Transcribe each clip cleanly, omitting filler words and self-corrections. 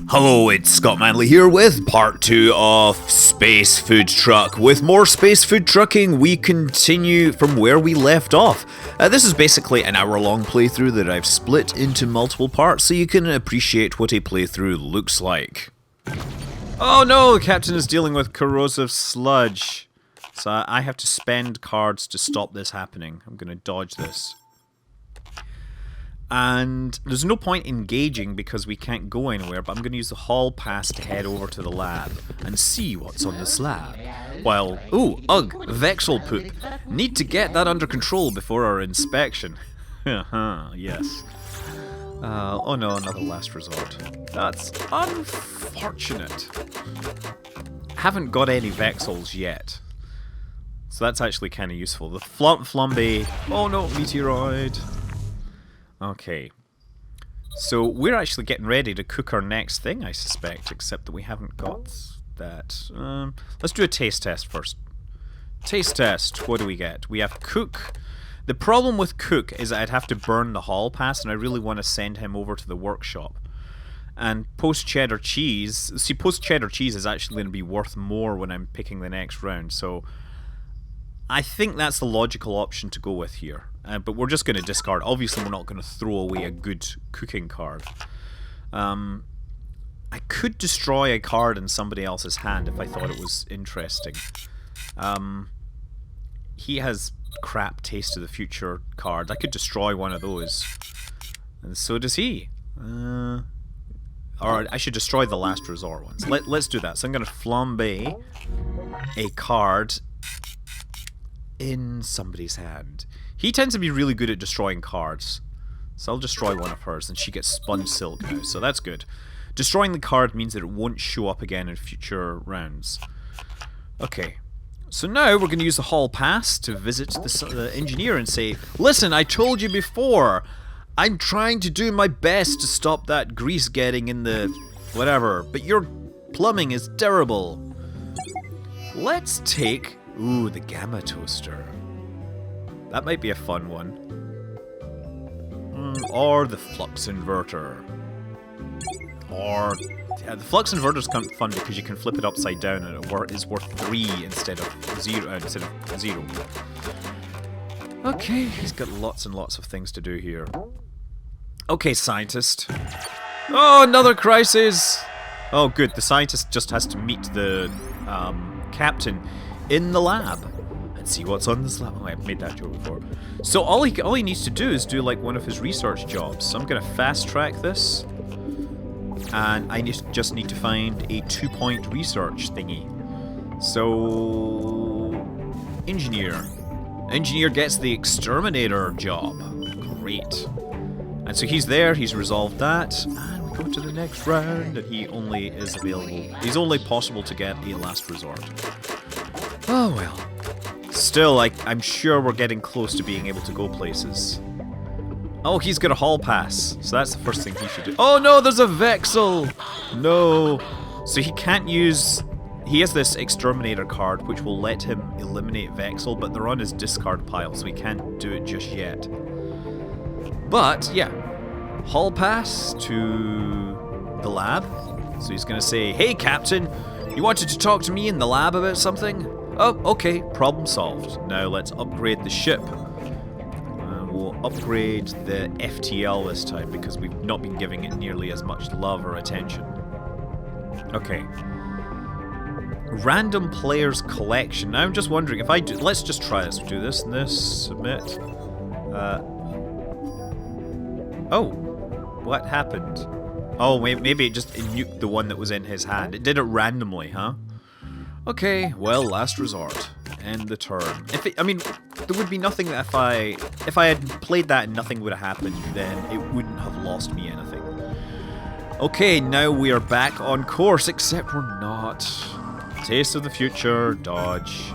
Hello, it's Scott Manley here with part 2 of Space Food Truck. With more Space Food Trucking, we continue from where we left off. This is basically an hour-long playthrough that I've split into multiple parts so you can appreciate what a playthrough looks like. Oh no, the captain is dealing with corrosive sludge. So I have to spend cards to stop this happening. I'm going to dodge this. And there's no point engaging because we can't go anywhere, but I'm going to use the hall pass to head over to the lab and see what's on the slab. While, ooh, ugh, Vexel poop. Need to get that under control before our inspection. Yes. Oh no, another last resort. That's unfortunate. Haven't got any Vexels yet. So that's actually kind of useful. The Flambe. Oh no, meteoroid. Okay, so we're actually getting ready to cook our next thing, I suspect, except that we haven't got that. Let's do a taste test first. Taste test, what do we get? We have cook. The problem with cook is I'd have to burn the hall pass, and I really want to send him over to the workshop. And post cheddar cheese, see, post cheddar cheese is actually going to be worth more when I'm picking the next round, so I think that's the logical option to go with here. But we're just going to discard. Obviously, we're not going to throw away a good cooking card. I could destroy a card in somebody else's hand if I thought it was interesting. He has crap Taste of the Future cards. I could destroy one of those. And so does he. Or I should destroy the last resort ones. Let's do that. So I'm going to flambe a card in somebody's hand. He tends to be really good at destroying cards. So I'll destroy one of hers and she gets sponge silk now, so that's good. Destroying the card means that it won't show up again in future rounds. Okay, so now we're going to use the hall pass to visit the engineer and say, listen, I told you before, I'm trying to do my best to stop that grease getting in the whatever, but your plumbing is terrible. Let's take, ooh, the gamma toaster. That might be a fun one. Or the flux inverter. Or yeah, the flux inverter is kind of fun because you can flip it upside down and it is worth 3 instead of 0. Okay, he's got lots and lots of things to do here. Okay, scientist. Oh, another crisis! Oh, good. The scientist just has to meet the captain in the lab. See what's on this lab. Oh, I've made that joke before. So all he needs to do is do like one of his research jobs. So I'm gonna fast track this, and I just need to find a 2-point research thingy. So engineer gets the exterminator job. Great. And so he's there. He's resolved that, and we go to the next round. And he only is available. He's only possible to get a last resort. Oh well. Still, I'm sure we're getting close to being able to go places. Oh, he's got a hall pass, so that's the first thing he should do. Oh no, there's a Vexel! No. So he can't use... He has this exterminator card, which will let him eliminate Vexel, but they're on his discard pile, so he can't do it just yet. But, yeah. Hall pass to the lab. So he's gonna say, hey Captain, you wanted to talk to me in the lab about something? Oh, okay, problem solved. Now let's upgrade the ship. We'll upgrade the FTL this time because we've not been giving it nearly as much love or attention. Okay. Random players collection. Now I'm just wondering if I do... Let's just try this. We'll do this and this. Submit. Oh. What happened? Oh, maybe it just nuked the one that was in his hand. It did it randomly, huh? Okay, well, last resort. End the turn. I mean, there would be nothing that if I had played that and nothing would have happened, then it wouldn't have lost me anything. Okay, now we are back on course, except we're not. Taste of the Future, dodge.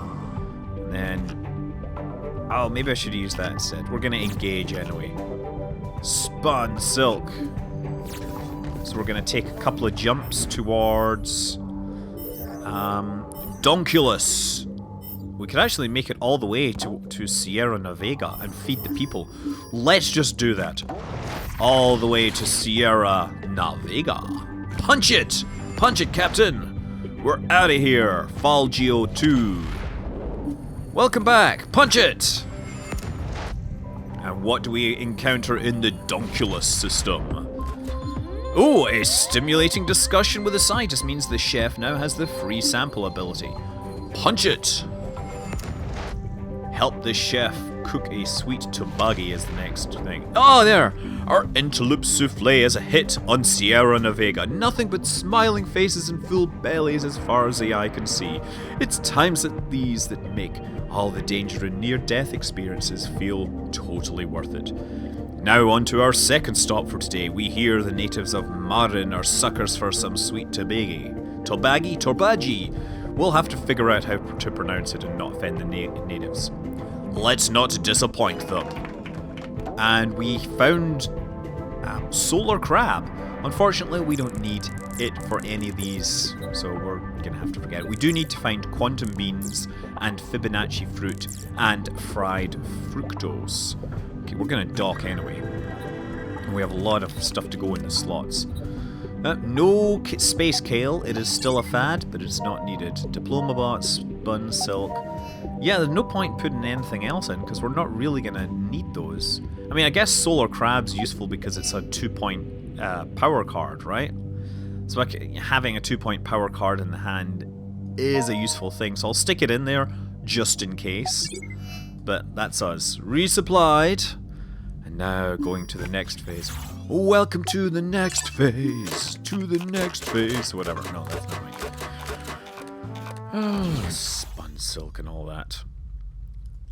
And then... Oh, maybe I should use that instead. We're gonna engage anyway. Spun Silk. So we're gonna take a couple of jumps towards... Donkulus. We could actually make it all the way to Sierra Nevada and feed the people. Let's just do that. All the way to Sierra Nevada. Punch it! Punch it, Captain! We're out of here, Falgio 2. Welcome back! Punch it! And what do we encounter in the Donkulus system? Oh, a stimulating discussion with a scientist means the chef now has the free sample ability. Punch it! Help the chef cook a sweet toboggy is the next thing. Oh, there! Our interloop souffle is a hit on Sierra Nevada. Nothing but smiling faces and full bellies as far as the eye can see. It's times like these that make all the danger and near-death experiences feel totally worth it. Now on to our second stop for today. We hear the natives of Marin are suckers for some sweet tobaggy. Torbaggi. We'll have to figure out how to pronounce it and not offend the natives. Let's not disappoint them. And we found solar crab. Unfortunately, we don't need it for any of these, so we're gonna have to forget it. We do need to find quantum beans and Fibonacci fruit and fried fructose. Okay, we're gonna dock anyway. And we have a lot of stuff to go in the slots. No space kale. It is still a fad, but it's not needed. Diploma bots, spun silk. Yeah, there's no point putting anything else in because we're not really gonna need those. I mean, I guess solar crab's useful because it's a 2-point power card, right? So having a 2-point power card in the hand is a useful thing. So I'll stick it in there just in case. But that's us resupplied, and now going to the next phase. Welcome to the next phase. To the next phase. Whatever. No, that's not right. Oh, spun silk and all that.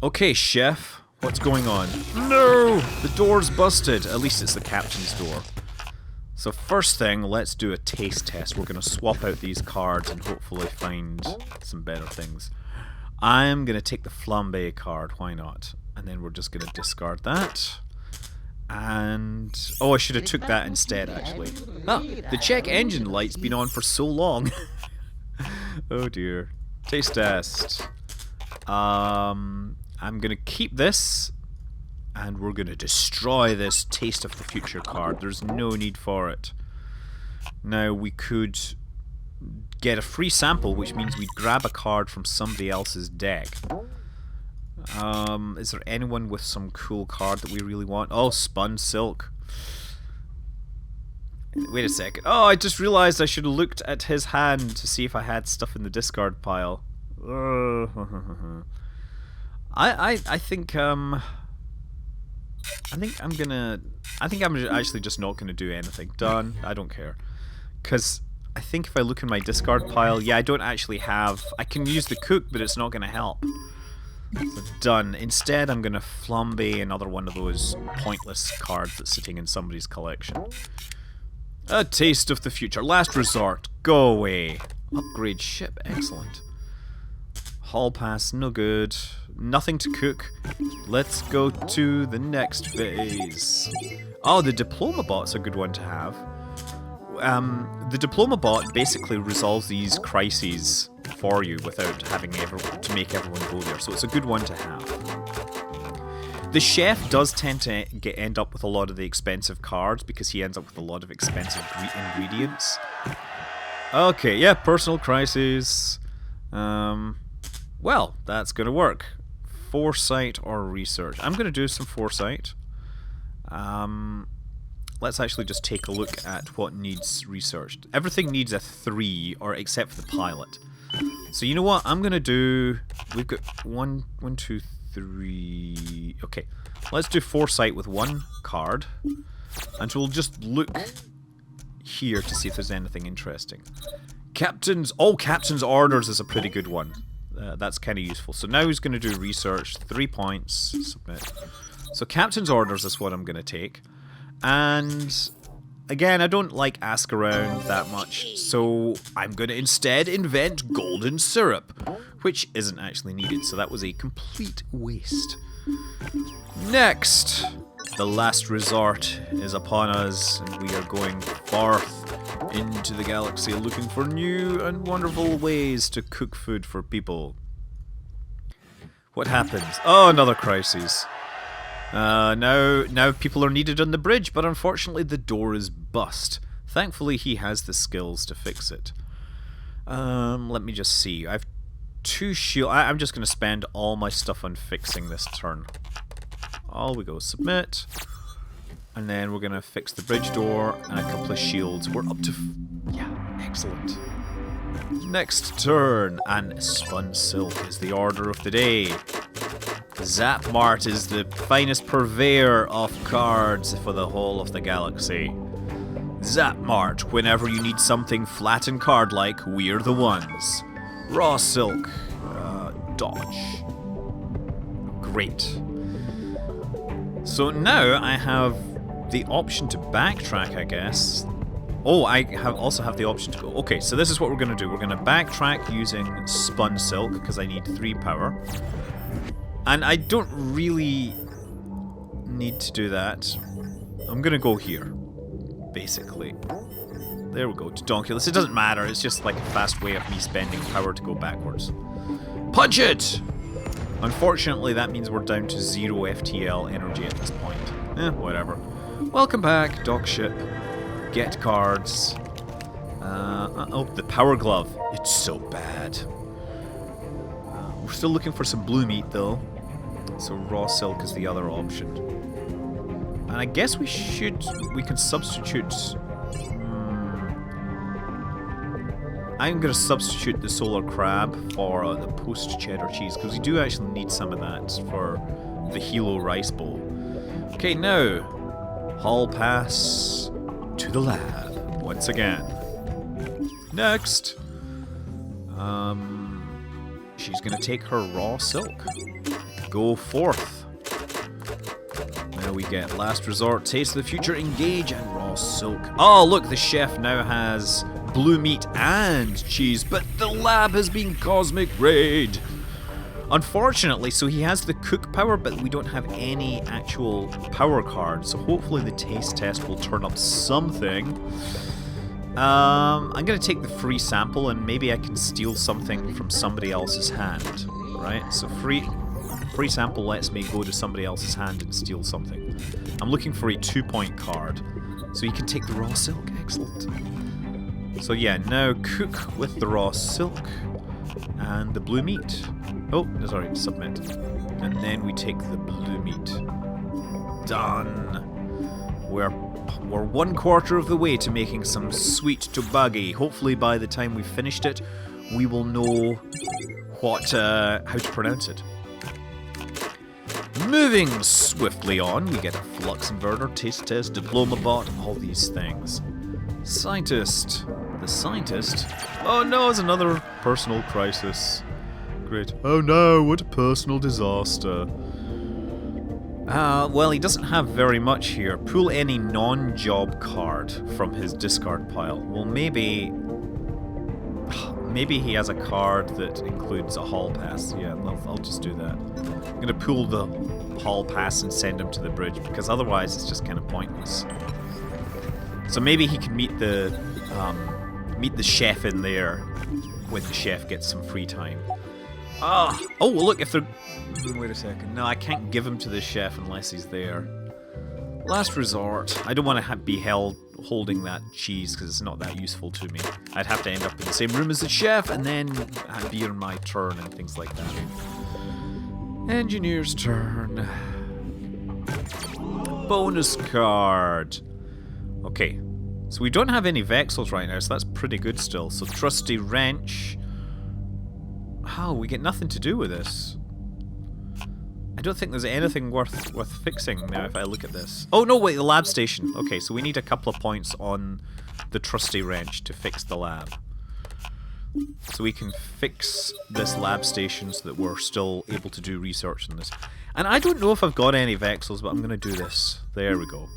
Okay, chef. What's going on? No! The door's busted. At least it's the captain's door. So first thing, let's do a taste test. We're going to swap out these cards and hopefully find some better things. I'm going to take the flambe card. Why not? And then we're just going to discard that. And... oh, I should have took that instead, actually. Ah, the check engine light's been on for so long. Oh dear. Taste test. I'm going to keep this. And we're going to destroy this Taste of the Future card. There's no need for it. Now, we could get a free sample, which means we'd grab a card from somebody else's deck. Is there anyone with some cool card that we really want? Oh, Spun Silk. Wait a second. Oh, I just realized I should have looked at his hand to see if I had stuff in the discard pile. I think I'm actually just not gonna do anything. Done. I don't care. Cause I think if I look in my discard pile, yeah, I don't actually have. I can use the cook, but it's not gonna help. So done. Instead, I'm gonna flambe another one of those pointless cards that's sitting in somebody's collection. A Taste of the Future. Last resort. Go away. Upgrade ship. Excellent. Hall pass. No good. Nothing to cook. Let's go to the next phase. Oh, the diploma bot's a good one to have. The diploma bot basically resolves these crises for you without having to make everyone go there, so it's a good one to have. The chef does tend to end up with a lot of the expensive cards because he ends up with a lot of expensive ingredients. Okay, yeah, personal crises. Well, that's gonna work. Foresight or research. I'm gonna do some foresight. Let's actually just take a look at what needs researched. Everything needs a 3, or except for the pilot. So you know what? I'm gonna do. We've got 1, 2, 3. Okay, let's do foresight with 1 card, and we'll just look here to see if there's anything interesting. Captain's orders is a pretty good one. That's kind of useful. So now he's gonna do research. 3 points. Submit. So captain's orders is what I'm gonna take. And again, I don't like ask around that much, so I'm going to instead invent golden syrup, which isn't actually needed, so that was a complete waste. Next, the last resort is upon us, and we are going forth into the galaxy looking for new and wonderful ways to cook food for people. What happens? Oh, another crisis. Now people are needed on the bridge, but unfortunately the door is bust. Thankfully, he has the skills to fix it. Let me just see. I have 2 shield. I'm just going to spend all my stuff on fixing this turn. All we go, submit. And then we're going to fix the bridge door and a couple of shields. We're up to... yeah, excellent. Next turn, and spun silk is the order of the day. Zapmart is the finest purveyor of cards for the whole of the galaxy. Zapmart, whenever you need something flat and card-like, we're the ones. Raw silk, dodge. Great. So now I have the option to backtrack, I guess. Oh, I also have the option to go. Okay, so this is what we're going to do. We're going to backtrack using spun silk, because I need 3 power. And I don't really need to do that. I'm going to go here, basically. There we go, to Donkulus. It doesn't matter, it's just like a fast way of me spending power to go backwards. Punch it! Unfortunately, that means we're down to 0 FTL energy at this point. Whatever. Welcome back, dock ship. Get cards. Oh, the power glove. It's so bad. We're still looking for some blue meat, though. So raw silk is the other option. And I guess we can substitute... I'm going to substitute the solar crab for the post cheddar cheese, because we do actually need some of that for the Hilo rice bowl. Okay, now, hall pass to the lab once again. Next, she's going to take her raw silk. Go forth. Now we get last resort, taste of the future, engage, and raw silk. Oh, look, the chef now has blue meat and cheese, but the lab has been cosmic rayed. Unfortunately, so he has the cook power, but we don't have any actual power cards, so hopefully the taste test will turn up something. I'm going to take the free sample, and maybe I can steal something from somebody else's hand, right? So free sample lets me go to somebody else's hand and steal something. I'm looking for a 2-point card, so you can take the raw silk. Excellent. So yeah, now cook with the raw silk and the blue meat. Oh, sorry, submit. And then we take the blue meat. Done. We're 1/4 of the way to making some sweet tobagi. Hopefully by the time we've finished it, we will know how to pronounce it. Moving swiftly on, we get a flux inverter, taste test, diploma bot, all these things. Scientist. The scientist? Oh no, it's another personal crisis. Great. Oh no, what a personal disaster. Well, he doesn't have very much here. Pull any non-job card from his discard pile. Well, maybe he has a card that includes a hall pass. Yeah, I'll just do that. I'm going to pull the hall pass and send him to the bridge, because otherwise it's just kind of pointless. So maybe he can meet the chef in there when the chef gets some free time. Oh, look, if they're... Wait a second. No, I can't give him to the chef unless he's there. Last resort. I don't want to be holding that cheese because it's not that useful to me. I'd have to end up in the same room as the chef and then be on my turn and things like that. Engineer's turn. Bonus card. Okay. So we don't have any Vexels right now, so that's pretty good still. So trusty wrench. Oh, we get nothing to do with this. I don't think there's anything worth fixing now if I look at this. Oh no, wait, the lab station. Okay, so we need a couple of points on the trusty wrench to fix the lab. So we can fix this lab station so that we're still able to do research on this. And I don't know if I've got any Vexels, but I'm going to do this. There we go.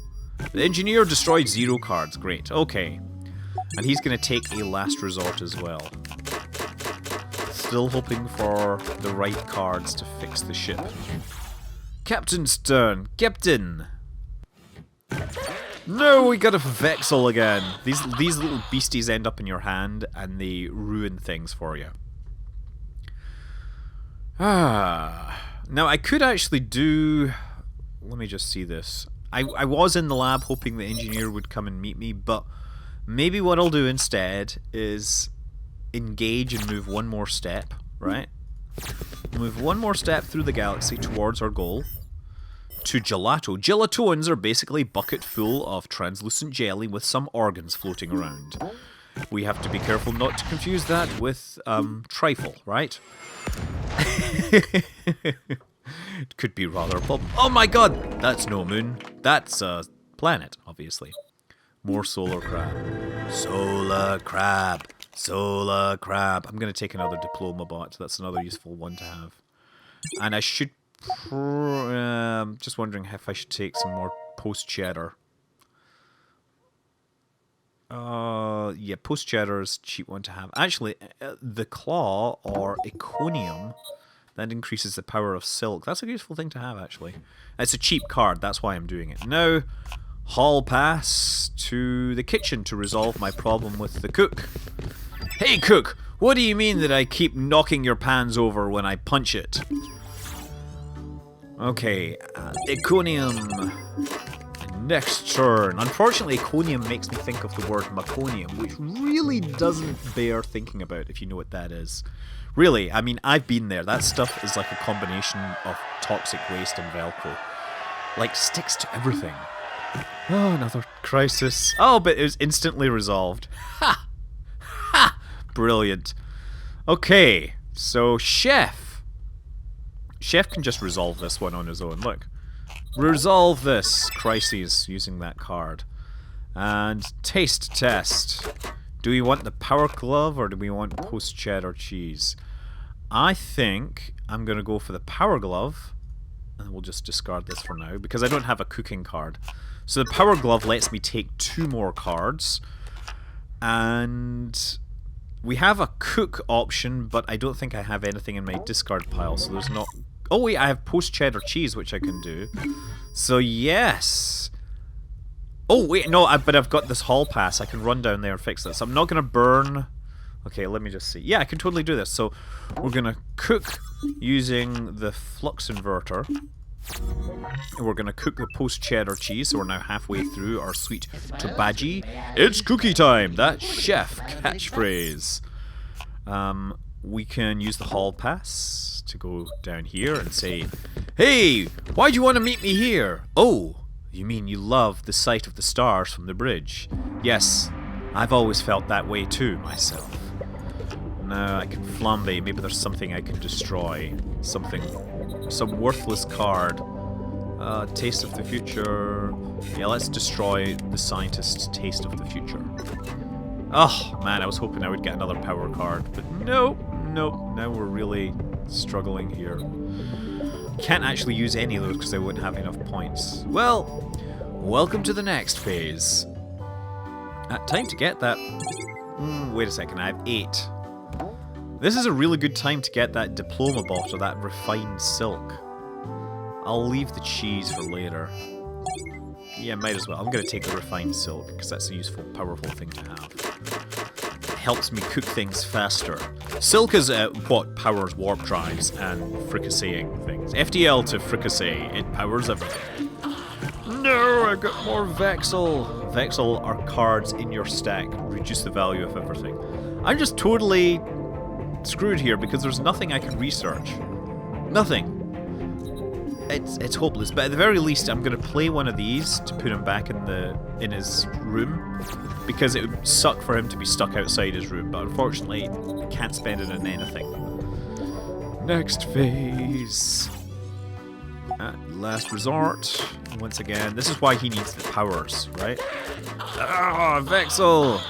The engineer destroyed 0 cards. Great. Okay. And he's going to take a last resort as well. Still hoping for the right cards to fix the ship. Captain's turn. Captain! No, we got a Vexel again. These little beasties end up in your hand and they ruin things for you. Now I could actually do... Let me just see this. I was in the lab hoping the engineer would come and meet me, but Maybe what I'll do instead is engage and move one more step, right? Move one more step through the galaxy towards our goal. To gelato. Gelatons are basically bucket full of translucent jelly with some organs floating around. We have to be careful not to confuse that with trifle, right? It could be rather a problem. Oh my god! That's no moon. That's a planet, obviously. More solar crab. Solar crab. Solar crab. I'm going to take another diploma bot. That's another useful one to have. And I should... just wondering if I should take some more post-cheddar. Yeah, post-cheddar is a cheap one to have. Actually, the claw or econium, that increases the power of silk. That's a useful thing to have, actually. It's a cheap card, that's why I'm doing it. Now, hall pass to the kitchen to resolve my problem with the cook. Hey, cook! What do you mean that I keep knocking your pans over when I punch it? Okay, econium. Next turn. Unfortunately, econium makes me think of the word meconium, which really doesn't bear thinking about, if you know what that is. Really, I mean, I've been there. That stuff is like a combination of toxic waste and Velcro. Like, sticks to everything. Oh, another crisis. Oh, but it was instantly resolved. Ha! Ha! Brilliant. Okay, so Chef. Chef can just resolve this one on his own. Look. Resolve this crisis using that card. And taste test. Do we want the power glove or do we want post cheddar cheese? I think I'm going to go for the power glove. And we'll just discard this for now because I don't have a cooking card. So the power glove lets me take 2 more cards. And we have a cook option, but I don't think I have anything in my discard pile. So there's not... Oh wait, I have post cheddar cheese, which I can do. So yes. Oh wait, no, but I've got this hall pass. I can run down there and fix this. I'm not going to burn... Okay, let me just see. Yeah, I can totally do this. So we're going to cook using the flux inverter. And we're going to cook the post cheddar cheese. So we're now halfway through our sweet tobaji. It's cookie time! That's chef catchphrase. We can use the hall pass to go down here and say, hey, why do you want to meet me here? Oh, you mean you love the sight of the stars from the bridge? Yes, I've always felt that way too, myself. Now I can flambe, maybe there's something I can destroy. Something, some worthless card. Taste of the future. Yeah, let's destroy the scientist's taste of the future. Oh, man, I was hoping I would get another power card, but nope, nope, now we're really struggling here. Can't actually use any of those because I wouldn't have enough points. Well, welcome to the next phase. Time to get that... wait a second, I have 8. This is a really good time to get that diploma bot or that refined silk. I'll leave the cheese for later. Yeah, might as well. I'm going to take the refined silk because that's a useful, powerful thing to have. It helps me cook things faster. Silk is what powers warp drives and fricasseing things. FDL to fricassee, it powers everything. No, I got more Vexel. Vexel are cards in your stack. Reduce the value of everything. I'm just totally screwed here because there's nothing I can research. Nothing. It's hopeless, but at the very least I'm going to play one of these to put him back in his room, because it would suck for him to be stuck outside his room, but unfortunately I can't spend it on anything. Next phase. Last resort. Once again, this is why he needs the powers, right? Ah, Vexel!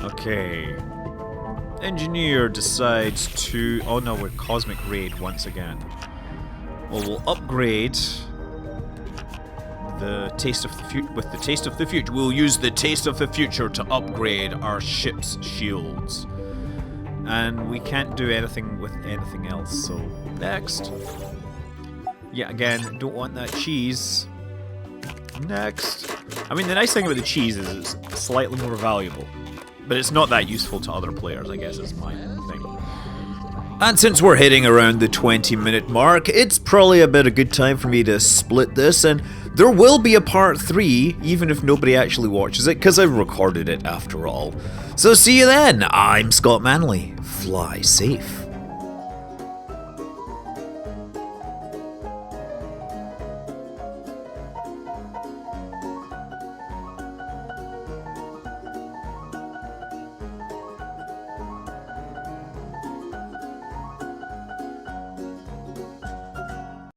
Okay. Engineer decides to... Oh no, we're Cosmic Raid once again. Well, we'll upgrade the Taste of the Future with the Taste of the Future. We'll use the Taste of the Future to upgrade our ship's shields. And we can't do anything with anything else, so next. Yeah, again, don't want that cheese. Next. I mean, the nice thing about the cheese is it's slightly more valuable. But it's not that useful to other players, I guess, is my thing. And since we're hitting around the 20-minute mark, it's probably about a good time for me to split this, and there will be a part 3, even if nobody actually watches it, because I've recorded it after all. So see you then, I'm Scott Manley. Fly safe.